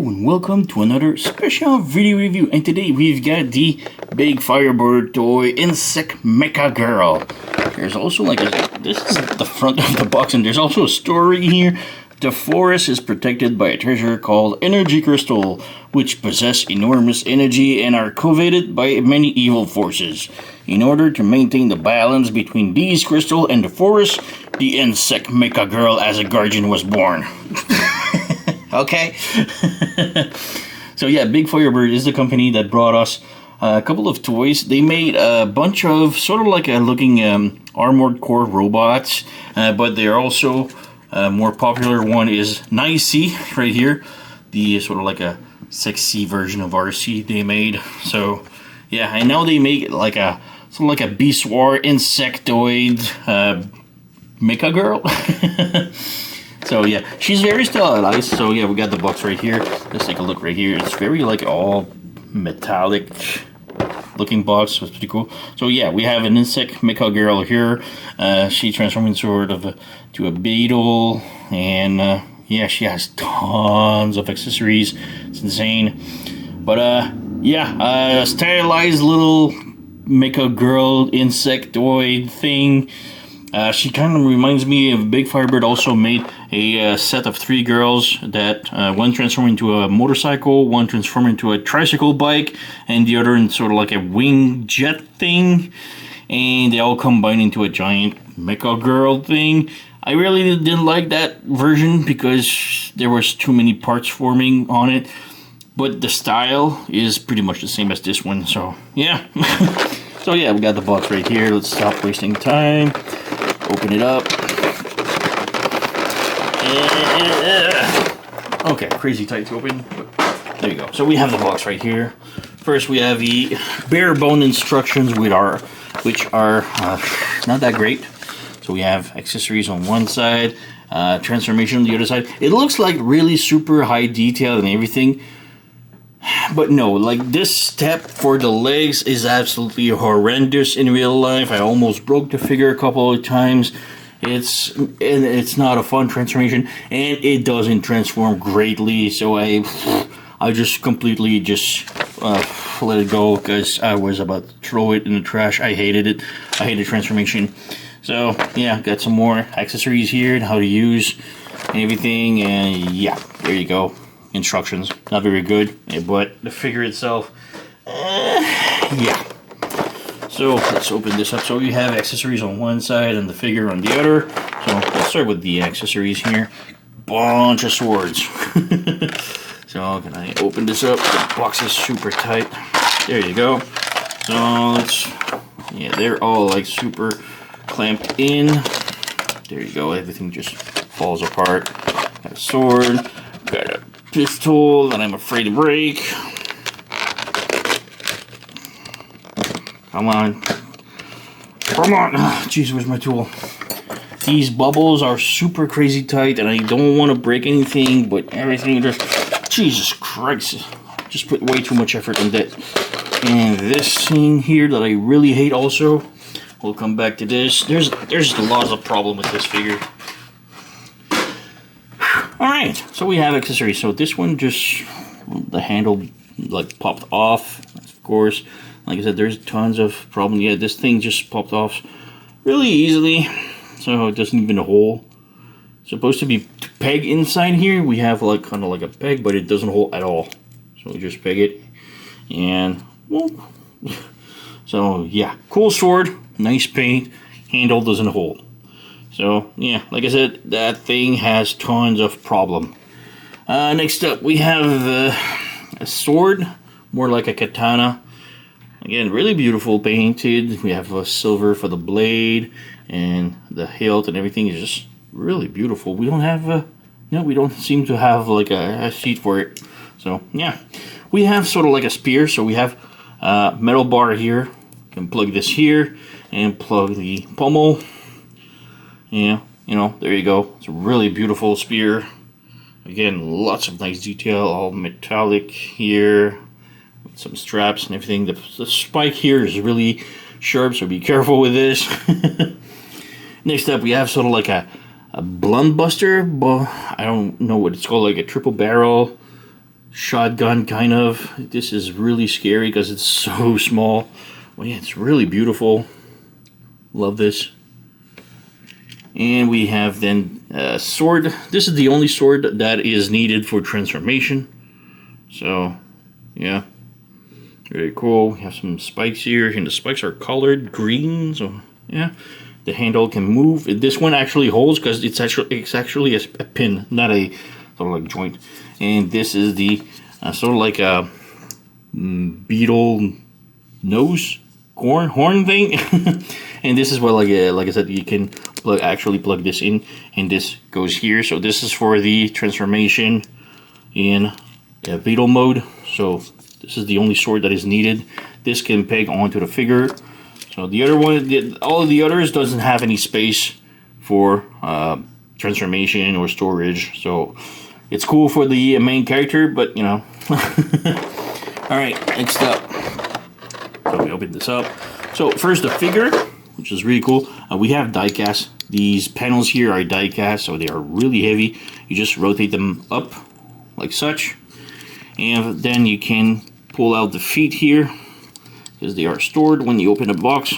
and welcome to another special video review, and today we've got the big Firebird toy insect mecha girl. There's also this is the front of the box, and there's also a story here. The forest is protected by a treasure called energy crystal, which possess enormous energy and are coveted by many evil forces. In order to maintain the balance between these crystals and the forest, the insect mecha girl as a guardian was born. Okay. So yeah, Big Firebird is the company that brought us a couple of toys. They made a bunch of sort of like a looking armored core robots, but they're also more popular one is Nicey right here, the sort of like a sexy version of RC they made. So yeah, and now they make like a sort of like a Beast War insectoid mecha girl. So yeah, she's very stylized. So yeah, we got the box right here. Let's take a look right here. It's very like all metallic looking box. So it's pretty cool. So yeah, we have an insect mecha girl here. She transforms sort of to a beetle, and yeah, she has tons of accessories. It's insane. But yeah, stylized little mecha girl insectoid thing. She kind of reminds me of Big Firebird. Also made a set of 3 girls that one transformed into a motorcycle, one transformed into a tricycle bike, and the other in sort of like a wing jet thing. And they all combine into a giant mecha girl thing. I really didn't like that version because there was too many parts forming on it. But the style is pretty much the same as this one. So yeah. So yeah, we got the box right here. Let's stop wasting time. Open it up. Okay, crazy tight to open. There you go. So we have the box right here. First, we have the bare bone instructions, which are not that great. So we have accessories on one side, transformation on the other side. It looks like really super high detail and everything. But no, like this step for the legs is absolutely horrendous in real life. I almost broke the figure a couple of times. It's not a fun transformation, and it doesn't transform greatly. So I just completely let it go because I was about to throw it in the trash. I hated it. I hated transformation. So yeah, got some more accessories here and how to use and everything, and yeah, there you go. Instructions, not very good, but the figure itself, yeah. So let's open this up. So you have accessories on one side and the figure on the other. So let's start with the accessories here. Bunch of swords. So can I open this up? The box is super tight. There you go. So yeah, they're all like super clamped in. There you go. Everything just falls apart. Got a sword. Got a pistol that I'm afraid to break. Come on. Come on. Jeez, where's my tool? These bubbles are super crazy tight, and I don't want to break anything, but everything just... Jesus Christ. Just put way too much effort in that. And this thing here that I really hate also. We'll come back to this. There's lots of problem with this figure. Alright, so we have accessories. So this one just, the handle like popped off, of course. Like I said, there's tons of problem. Yeah, this thing just popped off really easily. So it doesn't even hold. It's supposed to be peg inside here. We have like kind of like a peg, but it doesn't hold at all. So we just peg it. And, well, so yeah, cool sword, nice paint, handle doesn't hold. So, yeah, like I said, that thing has tons of problem. Next up, we have a sword, more like a katana. Again, really beautiful painted. We have a silver for the blade, and the hilt and everything is just really beautiful. We don't have, we don't seem to have like a sheet for it. So, yeah. We have sort of like a spear, so we have a metal bar here. You can plug this here, and plug the pommel. Yeah, you know, there you go. It's a really beautiful spear. Again, lots of nice detail, all metallic here, with some straps and everything. The spike here is really sharp, so be careful with this. Next up, we have sort of like a blunt buster, but I don't know what it's called, like a triple barrel shotgun kind of. This is really scary because it's so small. Well, yeah, it's really beautiful. Love this. And we have then a sword. This is the only sword that is needed for transformation. So, yeah. Very cool. We have some spikes here, and the spikes are colored green. So, yeah. The handle can move. This one actually holds because it's actually a pin, not a sort of like joint. And this is the sort of like a beetle nose horn thing. And this is where, like I said, you can actually plug this in, and this goes here. So this is for the transformation in beetle mode. So this is the only sword that is needed. This can peg onto the figure. So the other one, all of the others doesn't have any space for transformation or storage. So it's cool for the main character, but you know. Alright, next up. So we open this up. So first the figure, which is really cool. We have die cast. These panels here are die cast, so they are really heavy. You just rotate them up like such. And then you can pull out the feet here, because they are stored when you open the box.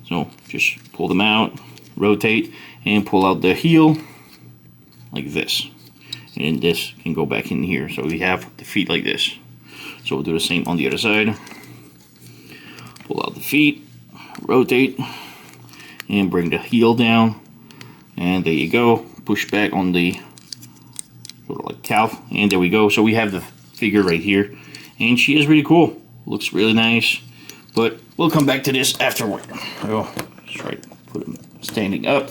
So just pull them out, rotate, and pull out the heel like this. And this can go back in here. So we have the feet like this. So we'll do the same on the other side. Pull out the feet, rotate, and bring the heel down. And there you go. Push back on the sort of like calf. And there we go. So we have the figure right here. And she is really cool. Looks really nice. But we'll come back to this afterward. Oh, let's try to put him standing up.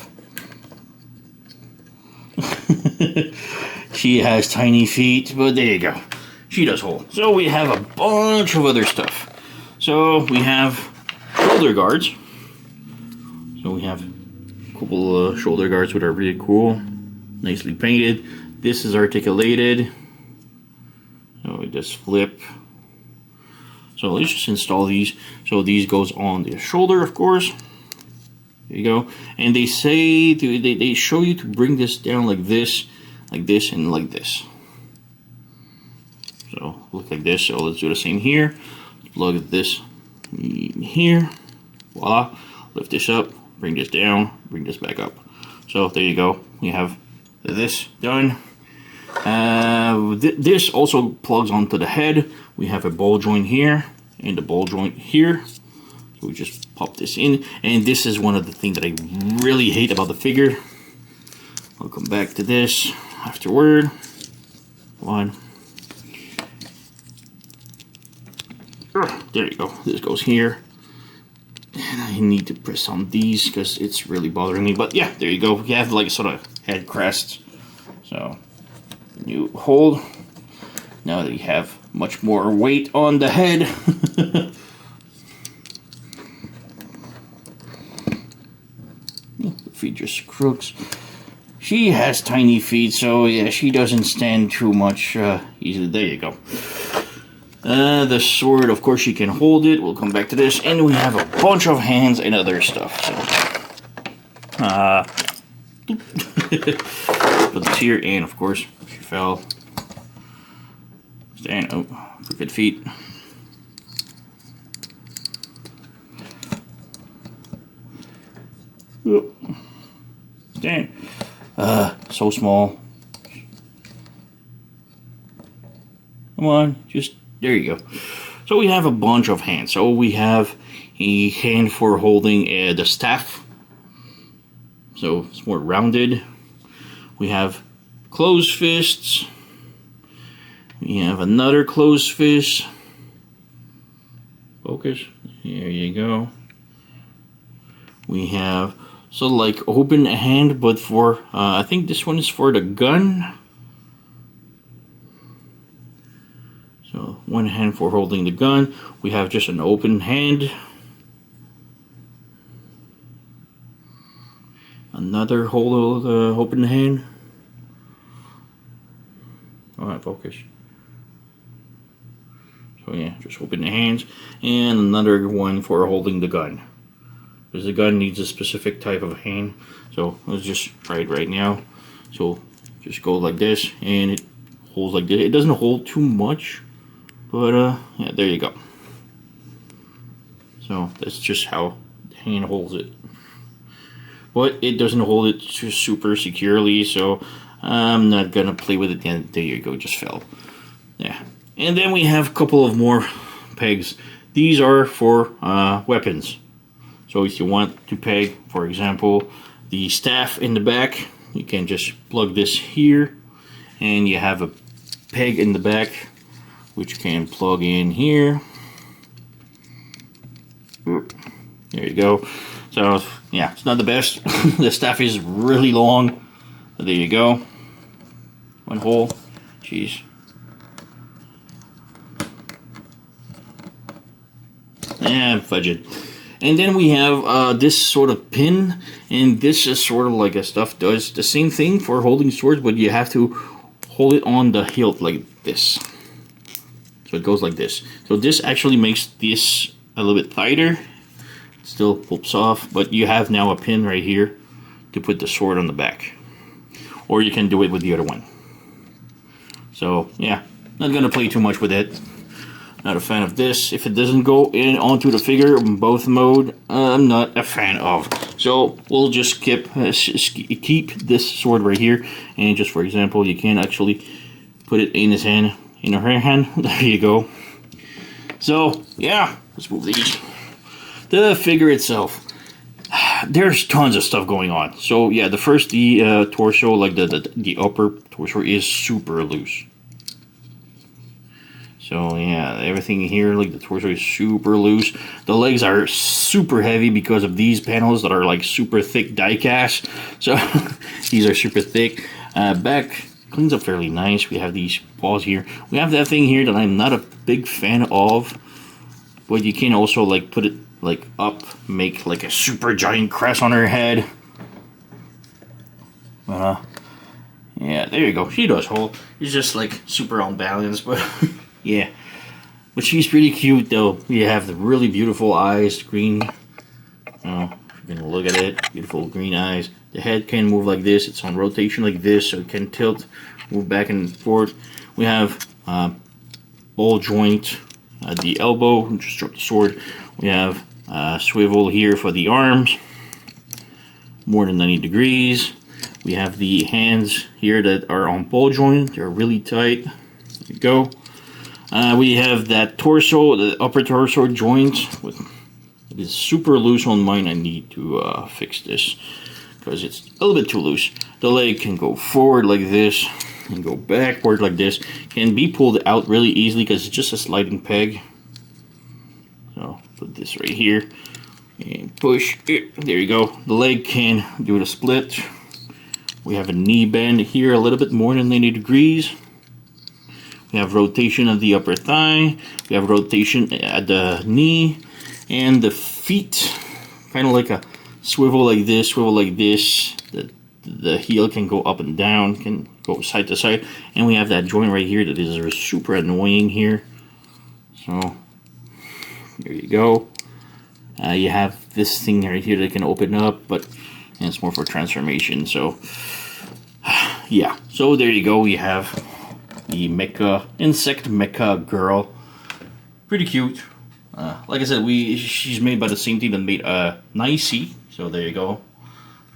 She has tiny feet, but there you go. She does hold. So we have a bunch of other stuff. So we have shoulder guards. So we have a couple shoulder guards that are really cool. Nicely painted. This is articulated. So we just flip. So let's just install these. So these goes on the shoulder, of course. There you go. And they say, they show you to bring this down like this, and like this. So look like this. So let's do the same here. Plug this in here. Voila. Lift this up. Bring this down. Bring this back up. So there you go. We have this done. This also plugs onto the head. We have a ball joint here and the ball joint here. So we just pop this in. And this is one of the things that I really hate about the figure. I'll come back to this afterward. One. There you go. This goes here. And I need to press on these because it's really bothering me. But yeah, there you go. You have like a sort of head crest. So you hold. Now that you have much more weight on the head. The feet just crooks. She has tiny feet, so yeah, she doesn't stand too much easily. There you go. The sword, of course, she can hold it. We'll come back to this. And we have a bunch of hands and other stuff. So, put this here, and of course, she fell. Stand. Oh, crooked feet. Stand. So small. Come on, just there you go. So we have a bunch of hands. So we have a hand for holding the staff. So it's more rounded. We have closed fists. We have another closed fist. Focus. There you go. We have so like open hand, but for I think this one is for the gun. So one hand for holding the gun. We have just an open hand. Another open hand. Alright, focus. So yeah, just open the hands. And another one for holding the gun. Because the gun needs a specific type of hand. So let's just try it right now. So just go like this, and it holes like this. It doesn't hold too much, but yeah, there you go. So that's just how the hand holds it. But it doesn't hold it super securely, so I'm not gonna play with it. And there you go, just fell. Yeah. And then we have a couple of more pegs. These are for weapons. So if you want to peg, for example, the staff in the back, you can just plug this here, and you have a peg in the back, which you can plug in here. There you go. So yeah, it's not the best. The staff is really long. So there you go. One hole. Jeez. And fudge it. And then we have this sort of pin, and this is sort of like a stuff does the same thing for holding swords, but you have to hold it on the hilt like this. So it goes like this. So this actually makes this a little bit tighter. It still pops off, but you have now a pin right here to put the sword on the back. Or you can do it with the other one. So yeah, not gonna play too much with it. Not a fan of this. If it doesn't go in onto the figure in both mode, I'm not a fan of. So we'll just keep this sword right here. And just for example, you can actually put it in his hand, in her hand. There you go. So yeah, let's move these. The figure itself. There's tons of stuff going on. So yeah, the torso, like the upper torso, is super loose. So yeah, everything here, like the torso is super loose. The legs are super heavy because of these panels that are like super thick die cast. So these are super thick. Back cleans up fairly nice. We have these paws here. We have that thing here that I'm not a big fan of. But you can also like put it like up, make like a super giant crest on her head. Yeah, there you go. She does hold. She's just like super unbalanced, but yeah. But she's pretty cute though. We have the really beautiful eyes, green. Oh, if you're gonna look at it, beautiful green eyes. The head can move like this. It's on rotation like this, so it can tilt, move back and forth. We have ball joint at the elbow. Just drop the sword. We have swivel here for the arms, more than 90 degrees. We have the hands here that are on ball joint. They're really tight. There you go. We have that torso, the upper torso joint. It is super loose on mine. I need to fix this because it's a little bit too loose. The leg can go forward like this and go backward like this. Can be pulled out really easily because it's just a sliding peg. So put this right here and push it. There you go. The leg can do the split. We have a knee bend here, a little bit more than 90 degrees. We have rotation of the upper thigh. We have rotation at the knee and the feet. Kind of like a swivel like this, swivel like this. The heel can go up and down, can go side to side. And we have that joint right here that is super annoying here. So there you go. You have this thing right here that can open up, but it's more for transformation. So yeah, so there you go. We have the Mecha, insect Mecha girl. Pretty cute. Like I said, she's made by the same team that made Nicey. So there you go.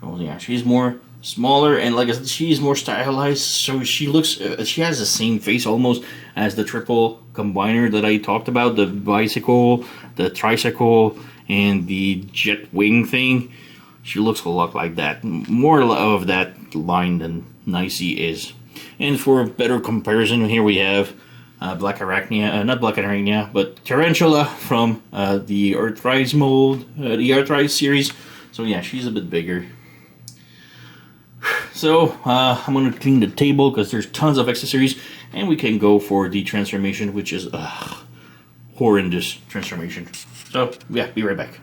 So yeah, she's more smaller, and like I said, she's more stylized. So she looks, she has the same face almost as the triple combiner that I talked about. The bicycle, the tricycle, and the jet wing thing. She looks a lot like that. More of that line than Nicey is. And for a better comparison, here we have Black Arachnia, not Black Arachnia, but Tarantula from the Earthrise mold, the Earthrise series. So yeah, she's a bit bigger. So I'm going to clean the table because there's tons of accessories, and we can go for the transformation, which is horrendous transformation. So yeah, be right back.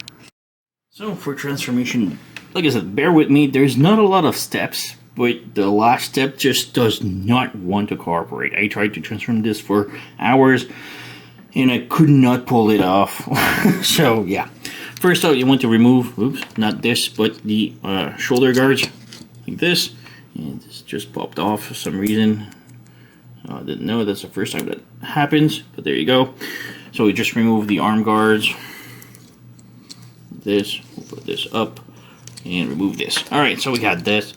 So for transformation, like I said, bear with me, there's not a lot of steps, but the last step just does not want to cooperate. I tried to transform this for hours, and I could not pull it off. So yeah, first out you want to remove, oops, not this, but the shoulder guards, like this. And this just popped off for some reason. I didn't know that's the first time that happens, but there you go. So we just remove the arm guards. This, we'll put this up and remove this. Alright, so we got this.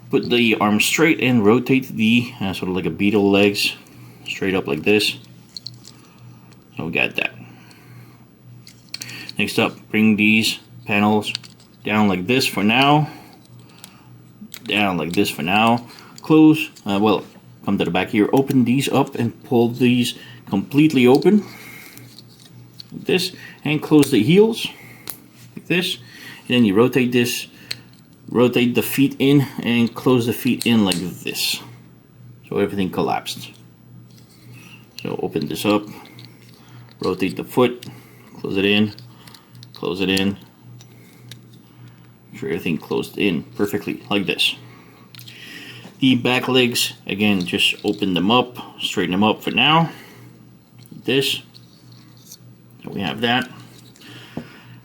Put the arm straight and rotate the sort of like a beetle legs straight up like this. So we got that. Next up, bring these panels down like this for now. Down like this for now. Close, well, come to the back here, open these up and pull these completely open. Like this, and close the heels. Like this. And then you rotate this, rotate the feet in, and close the feet in like this. So everything collapsed. So open this up, rotate the foot, close it in, close it in. Make sure everything closed in perfectly, like this. The back legs, again, just open them up, straighten them up for now. Like this. So we have that.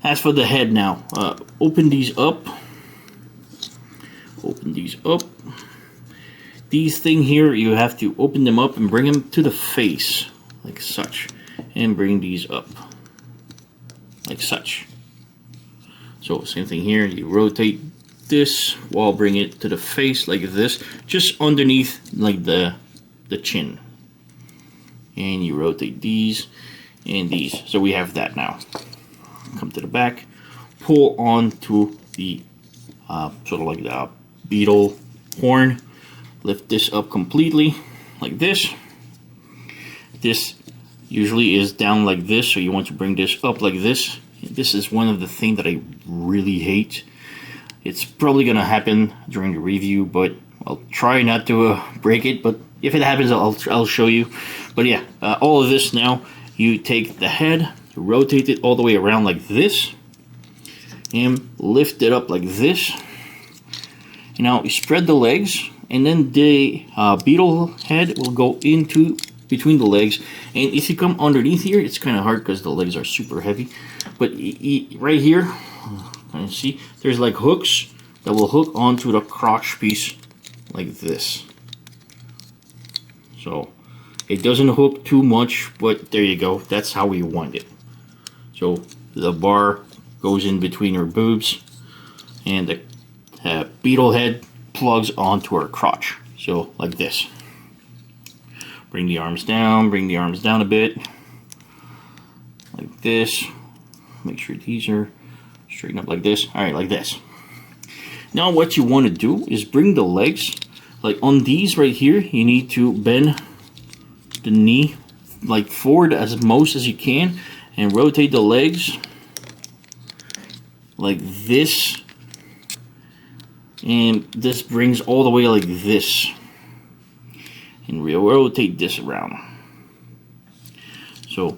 As for the head now, open these up. Open these up. These thing here, you have to open them up and bring them to the face, like such. And bring these up, like such. So same thing here, you rotate this while bring it to the face like this, just underneath like the chin. And you rotate these and these. So we have that now. Come to the back, pull onto the sort of like the beetle horn. Lift this up completely like this. This usually is down like this, so you want to bring this up like this. This is one of the things that I really hate. It's probably gonna happen during the review, but I'll try not to break it, but if it happens, I'll show you. But yeah, all of this now, you take the head, rotate it all the way around like this, and lift it up like this. And now you spread the legs, and then the beetle head will go into between the legs. And if you come underneath here, it's kind of hard because the legs are super heavy. But right here, you see, there's like hooks that will hook onto the crotch piece like this. So it doesn't hook too much, but there you go. That's how we want it. So the bar goes in between her boobs, and the beetle head plugs onto her crotch. So like this. Bring the arms down a bit. Like this. Make sure these are straighten up like this. Alright, like this. Now what you want to do is bring the legs, like on these right here, you need to bend the knee like forward as most as you can and rotate the legs like this. And this brings all the way like this. And we'll rotate this around. So,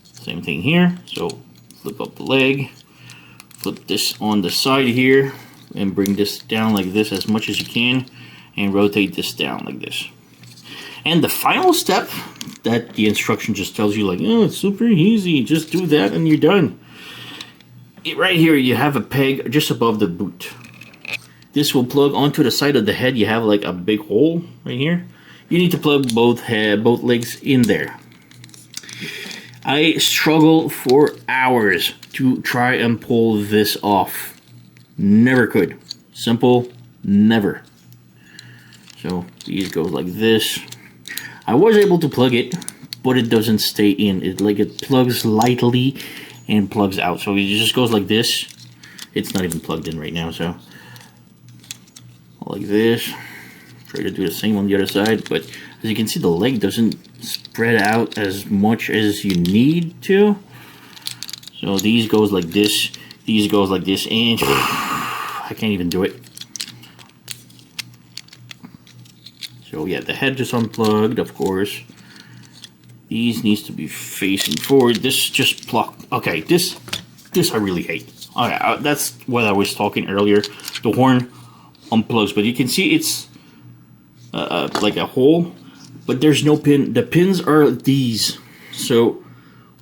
same thing here. So, flip up the leg. Flip this on the side here. And bring this down like this as much as you can. And rotate this down like this. And the final step that the instruction just tells you, like, oh, it's super easy. Just do that and you're done. Right here, you have a peg just above the boot. This will plug onto the side of the head. You have like a big hole right here. You need to plug both legs in there. I struggled for hours to try and pull this off. Never could. Simple, never. So these go like this. I was able to plug it, but it doesn't stay in. It plugs lightly and plugs out. So it just goes like this. It's not even plugged in right now, so like this. Try to do the same on the other side, but as you can see, the leg doesn't spread out as much as you need to. So these goes like this, these goes like this, and I can't even do it. So yeah, the head just unplugged, of course. These needs to be facing forward. This just plucked. Okay, this I really hate. Okay, that's what I was talking earlier. The horn unplugs, but you can see it's like a hole, but there's no pin. The pins are these. So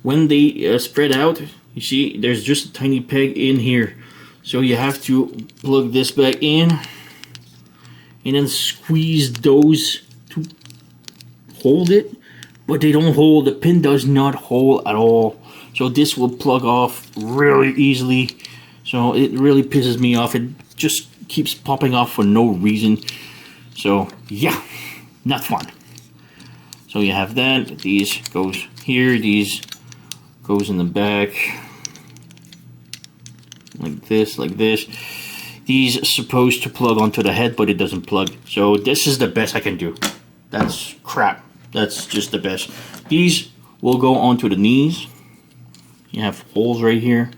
when they spread out, you see there's just a tiny peg in here. So you have to plug this back in and then squeeze those two hold it, but they don't hold. The pin does not hold at all. So this will plug off really easily. So it really pisses me off. It just keeps popping off for no reason. So yeah, not fun. So you have that. These goes here. These goes in the back. Like this, like this. These are supposed to plug onto the head, but it doesn't plug. So this is the best I can do. That's crap. That's just the best. These will go onto the knees. You have holes right here.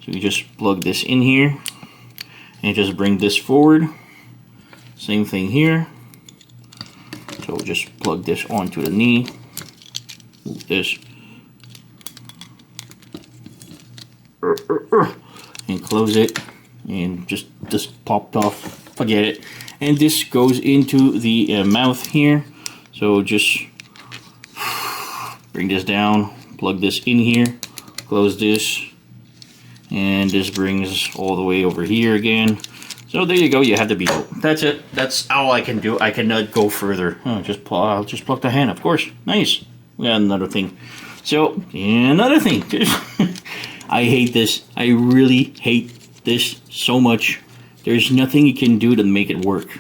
So you just plug this in here. And just bring this forward. Same thing here. So just plug this onto the knee. Move this. And close it. And just popped off. Forget it. And this goes into the mouth here. So just bring this down. Plug this in here. Close this. And this brings all the way over here again. So there you go, you have the beetle. That's it. That's all I can do. I cannot go further. Oh, I'll just plug the hand, of course. Nice. We got another thing. So, another thing. I hate this. I really hate this so much. There's nothing you can do to make it work.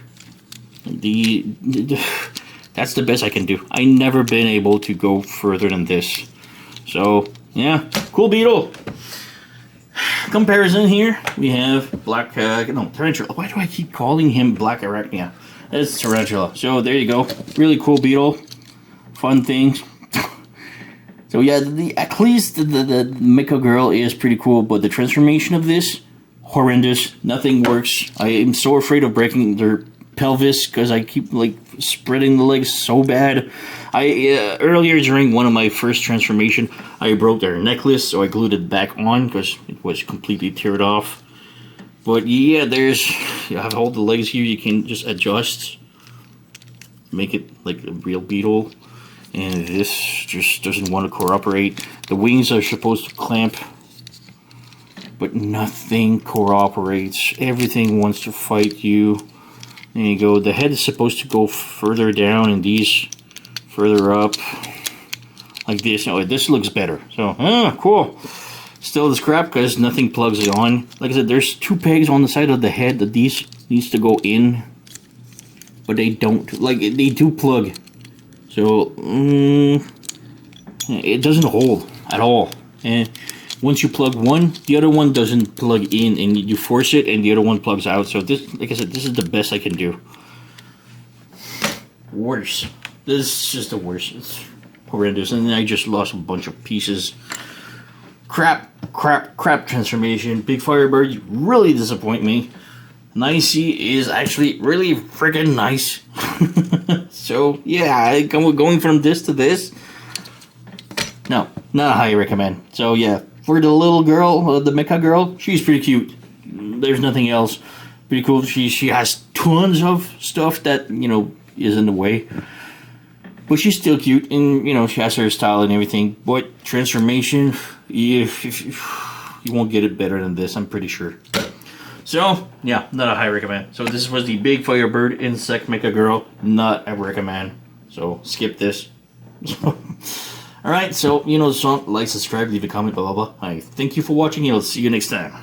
That's the best I can do. I never been able to go further than this. So, yeah, cool beetle. Comparison here, we have black, tarantula. Why do I keep calling him black arachnia? It's tarantula. So there you go. Really cool beetle. Fun things. So yeah, at least the Mecha girl is pretty cool, but the transformation of this, horrendous. Nothing works. I am so afraid of breaking their pelvis because I keep like spreading the legs so bad. Earlier during one of my first transformation, I broke their necklace, so I glued it back on because it was completely teared off. But yeah, you have all the legs here. You can just adjust, make it like a real beetle. And this just doesn't want to cooperate. The wings are supposed to clamp, but nothing cooperates. Everything wants to fight you. There you go. The head is supposed to go further down, and these further up, like this. Oh, this looks better. So, cool. Still this crap because nothing plugs it on. Like I said, there's 2 pegs on the side of the head that these needs to go in, but they don't. Like, they do plug. So, it doesn't hold at all. And once you plug one, the other one doesn't plug in, and you force it, and the other one plugs out. So this, like I said, this is the best I can do. Worse. This is just the worst. It's horrendous. And I just lost a bunch of pieces. Crap transformation. Big Firebird, you really disappoint me. Nicey is actually really freaking nice. So, yeah, going from this to this. No, not a high recommend. So, yeah, for the little girl, the Mecha girl, she's pretty cute. There's nothing else. Pretty cool. She has tons of stuff that, is in the way. But she's still cute, and, she has her style and everything. But transformation, you won't get it better than this, I'm pretty sure. So, yeah, not a high recommend. So this was the Big Firebird Insect Mecha Girl. Not a recommend. So, skip this. Alright, so, the song, like, subscribe, leave a comment, blah, blah, blah. I thank you for watching, and I'll see you next time.